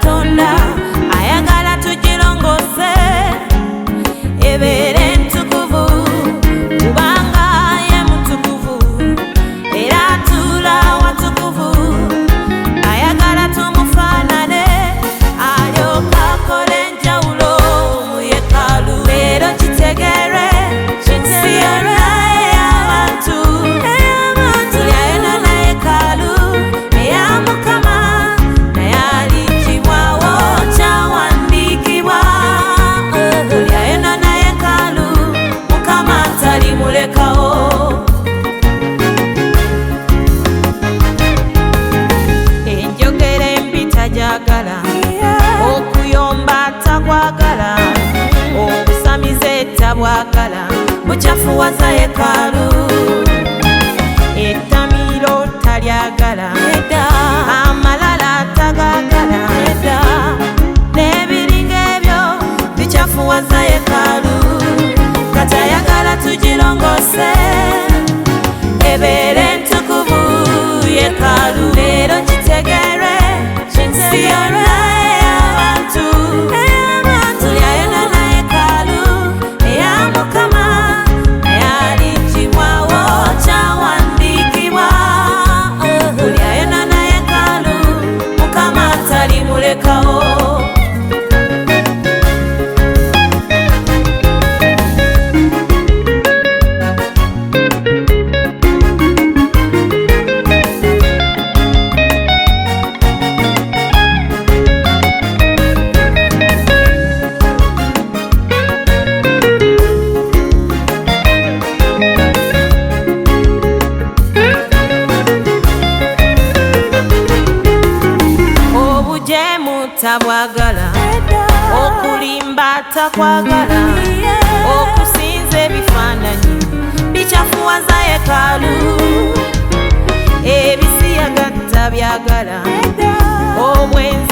Katonda ayagala tugirongose ebeere entukuvu kubanga ye mutukuvu era atuula watukuvu ayagala tumufaanane alyoka akole enjawulo mu yeekaalu. Leero kitegeere ensi yonna ey'abantu tuli ayona na yeekaalu eya Mukama naye aliggyibwawo kyawandiikibwa. Tuli ayona na yeekaalu Mukama talimulekawo. Enjogera embi tajagala, okuyomba takwagala, obusamize tabwagala, bukyafuwaza yeekaalu. Ettamiiro talyagala, amalala tagagala, n'ebiringa ebyo bikyafuwaza yeekaalu. Kati ayagala tugirongose ebeere entukuvu yeekaalu. Leero kitegeere ensi yonna ey'abantu tuli ayona na yeekaalu eya Mukama naye aliggyibwawo kyawandiikibwa. Tuli ayona na yeekaalu Mukama talimulekawo. Tabwagala, okulimba takwagala, okusinza ebifaananyi bikyafuwaza yeekaalu. Ebisiyaga tabyagala, obwenzi